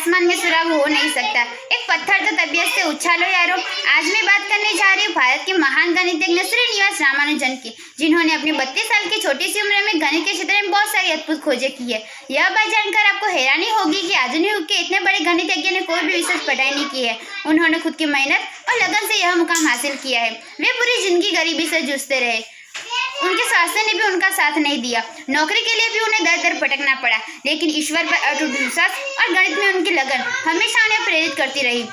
आसमान में सुराग हो नहीं सकता। एक पत्थर तो तबीयत से उछालो यारो। आज मैं बात करने जा रही हूँ भारत के महान गणितज्ञ श्रीनिवास रामानुजन की, जिन्होंने अपनी 32 साल की छोटी सी उम्र में गणित के क्षेत्र में बहुत सारी अद्भुत खोजें की है। यह बात जानकर आपको हैरानी होगी कि आधुनिक युग के इतने बड़े गणितज्ञ ने कोई भी विशेष पढ़ाई नहीं की है। उन्होंने खुद की मेहनत और लगन से यह मुकाम हासिल किया है। वे पूरी जिंदगी गरीबी से जूझते रहे। उनके स्वास्थ्य ने भी उनका साथ नहीं दिया। नौकरी के लिए भी उन्हें दर दर भटकना पड़ा, लेकिन ईश्वर पर अटूट विश्वास और गणित में उनकी लगन हमेशा उन्हें प्रेरित करती रही।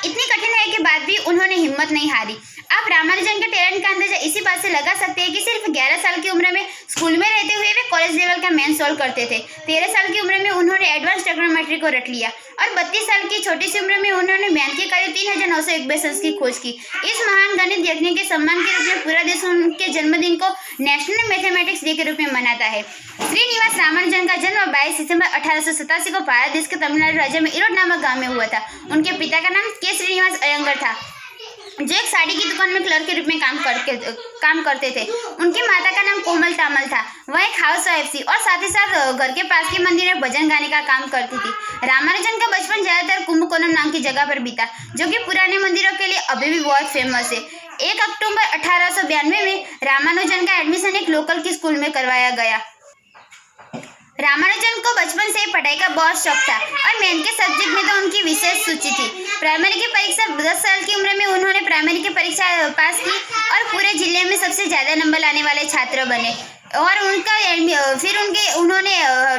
इतनी कठिनाई के बाद भी उन्होंने हिम्मत नहीं हारी। आप रामानुजन के टैलेंट का अंदाजा इसी बात से लगा सकते हैं कि सिर्फ 11 साल की उम्र में स्कूल में रहते हुए वे कॉलेज लेवल का मैथ सॉल्व करते थे। 13 साल की उम्र में उन्होंने एडवांस ट्रिग्नोमेट्री को रट लिया और 32 साल की छोटी सी उम्र में उन्होंने मैथ के करीब 3900 इक्वेशंस की खोज की। इस महान गणित यज्ञ के सम्मान के रूप में पूरा देश उनके जन्मदिन को नेशनल मैथमेटिक्स डे के रूप में मनाता है। श्रीनिवास रामानुजन का जन्म 22 सितंबर 1887 को भारत देश के तमिलनाडु राज्य में इरोड नामक गाँव में हुआ था। उनके पिता का नाम के श्रीनिवास अयंगर था, जो एक साड़ी की दुकान में क्लर्क के रूप में काम करते थे। उनकी माता का नाम कोमल तामल था। वह एक हाउस वाइफ थी और साथ ही साथ घर के पास के मंदिर में भजन गाने का काम करती थी। रामानुजन का बचपन ज्यादातर कुंभकोणम नाम की जगह पर बीता, जो कि पुराने मंदिरों के लिए अभी भी बहुत फेमस है। 1 अक्टूबर 1892 में रामानुजन का एडमिशन एक लोकल की स्कूल में करवाया गया। रामानुजन को बचपन से पढ़ाई का बहुत शौक था और मैथ के सब्जेक्ट में तो उनकी विशेष रुचि थी। प्राइमरी की परीक्षा 10 साल की उम्र में उन्होंने प्राइमरी की परीक्षा पास की और पूरे जिले में सबसे ज्यादा नंबर लाने वाले छात्र बने और उन्होंने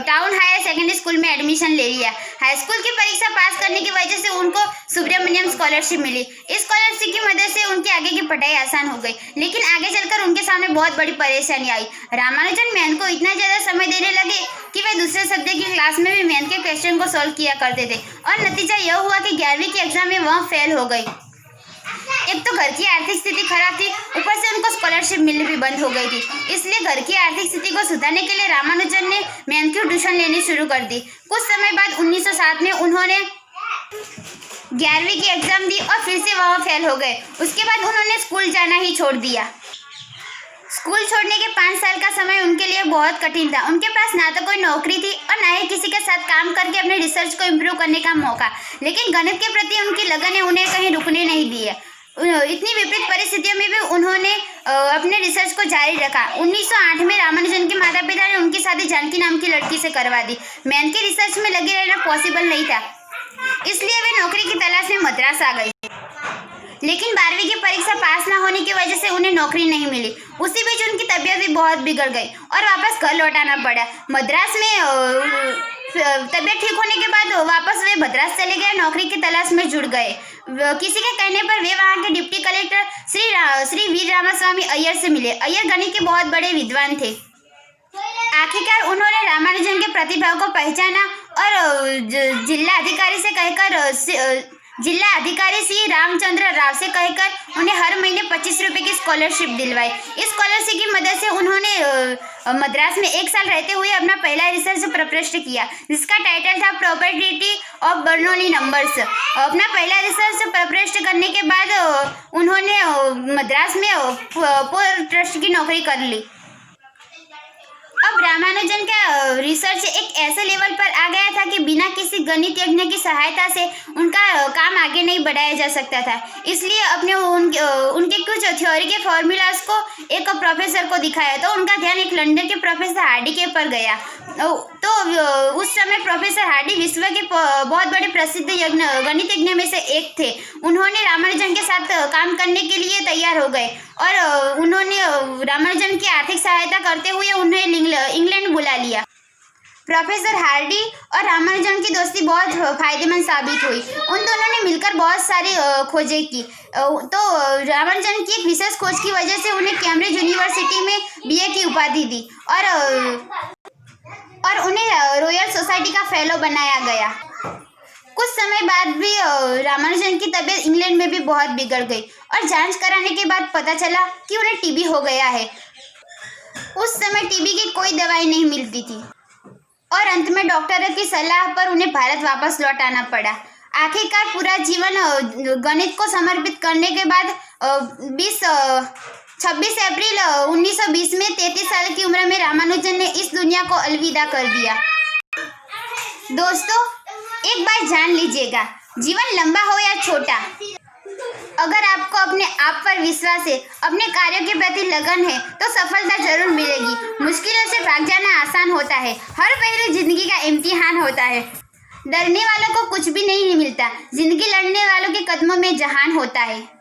टाउन हायर सेकेंडरी स्कूल में एडमिशन ले लिया। हाई स्कूल की परीक्षा पास करने की वजह से उनको सुब्रमण्यम स्कॉलरशिप मिली। इस स्कॉलरशिप की मदद से उनकी आगे की पढ़ाई आसान हो गई, लेकिन आगे चलकर उनके सामने बहुत बड़ी परेशानी आई। रामानुजन मैथ को इतना ज़्यादा समय देने लगे कि वे दूसरे सब्जेक्ट की क्लास में भी मैथ के क्वेश्चन को सॉल्व किया करते थे और नतीजा यह हुआ कि 11वीं के एग्जाम में वह फेल हो गई। एक तो घर की आर्थिक स्थिति खराब थी, ऊपर से उनको स्कॉलरशिप मिलनी भी बंद हो गई थी। इसलिए घर की आर्थिक स्थिति को सुधारने के लिए रामानुजन ने मैथ की ट्यूशन लेनी शुरू कर दी। कुछ समय बाद 1907 में उन्होंने 11वीं की एग्जाम दी और फिर से वह फेल हो गए। उसके बाद उन्होंने स्कूल जाना ही छोड़ दिया। स्कूल छोड़ने के 5 साल का समय उनके लिए बहुत कठिन था। उनके पास ना तो कोई नौकरी थी और ना ही किसी के साथ काम करके अपने रिसर्च को इम्प्रूव करने का मौका, लेकिन गणित के प्रति उनकी लगन ने उन्हें कहीं रुकने नहीं दिया। इतनी विपरीत परिस्थितियों में भी उन्होंने अपने रिसर्च को जारी रखा। 1908 में रामानुजन के माता पिता ने उनकी शादी जानकी नाम की लड़की से करवा दी। मैथ के रिसर्च में लगे रहना पॉसिबल नहीं था, इसलिए वे नौकरी की तलाश में मद्रास आ गए, लेकिन 12वीं की परीक्षा पास ना होने की वजह से उन्हें नौकरी नहीं मिली। उसी बीच उनकी तबीयत भी बहुत बिगड़ गई और वापस घर लौटाना पड़ा। मद्रास में तबीयत ठीक होने के बाद वापस वे मद्रास चले गए, नौकरी की तलाश में जुड़ गए। किसी के कहने पर वे वहाँ के डिप्टी कलेक्टर श्री वीर रामास्वामी अय्यर से मिले। अय्यर गणित के बहुत बड़े विद्वान थे। आखिरकार उन्होंने रामानुजन के प्रतिभा को पहचाना और जिला अधिकारी श्री रामचंद्र राव से कहकर उन्हें हर महीने 25 रुपये की स्कॉलरशिप दिलवाई। इस स्कॉलरशिप की मदद से उन्होंने मद्रास में 1 साल रहते हुए अपना पहला रिसर्च प्रपत्र किया, जिसका टाइटल था प्रॉपर्टी ऑफ बर्नौली नंबर्स। अपना पहला रिसर्च प्रपत्र करने के बाद उन्होंने मद्रास में पोर्ट ट्रस्ट की नौकरी कर ली। अब रामानुजन का रिसर्च एक ऐसे लेवल पर आ गया था कि बिना किसी गणित यज्ञ की सहायता से उनका काम आगे नहीं बढ़ाया जा सकता था। इसलिए उनके कुछ थ्योरी के फॉर्मूलाज को एक प्रोफेसर को दिखाया तो उनका ध्यान एक लंदन के प्रोफेसर हार्डी के पर गया। तो उस समय प्रोफेसर हार्डी विश्व के बहुत बड़े प्रसिद्ध गणितज्ञ में से एक थे। उन्होंने रामानुजन के साथ काम करने के लिए तैयार हो गए और उन्होंने रामानुजन की आर्थिक सहायता करते हुए उन्हें इंग्लैंड बुला लिया। प्रोफेसर हार्डी और रामानुजन की दोस्ती बहुत फायदेमंद साबित हुई। उन दोनों ने मिलकर बहुत सारी खोजें की। तो रामानुजन की एक विशेष खोज की वजह से उन्हें कैम्ब्रिज यूनिवर्सिटी में बीए की उपाधि दी और उन्हें रॉयल सोसाइटी का फेलो बनाया गया। कुछ समय बाद भी रामानुजन की तबीयत इंग्लैंड में भी बहुत बिगड़ गई और जांच कराने के बाद पता चला कि उन्हें टीबी हो गया है। उस समय टीबी की कोई दवाई नहीं मिलती थी और अंत में डॉक्टरों की सलाह पर उन्हें भारत वापस लौट आना पड़ा। आखिरकार पूरा जीवन गणित को समर्पित करने के बाद 26 अप्रैल 1920 में 33 साल की उम्र में रामानुजन ने इस दुनिया को अलविदा कर दिया। दोस्तों, एक बात जान लीजिएगा, जीवन लंबा हो या छोटा, अगर आपको अपने आप पर विश्वास है, अपने कार्यों के प्रति लगन है, तो सफलता जरूर मिलेगी। मुश्किलों से भाग जाना आसान होता है। हर पहलू जिंदगी का इम्तिहान होता है। डरने वालों को कुछ भी नहीं मिलता। जिंदगी लड़ने वालों के कदमों में जहान होता है।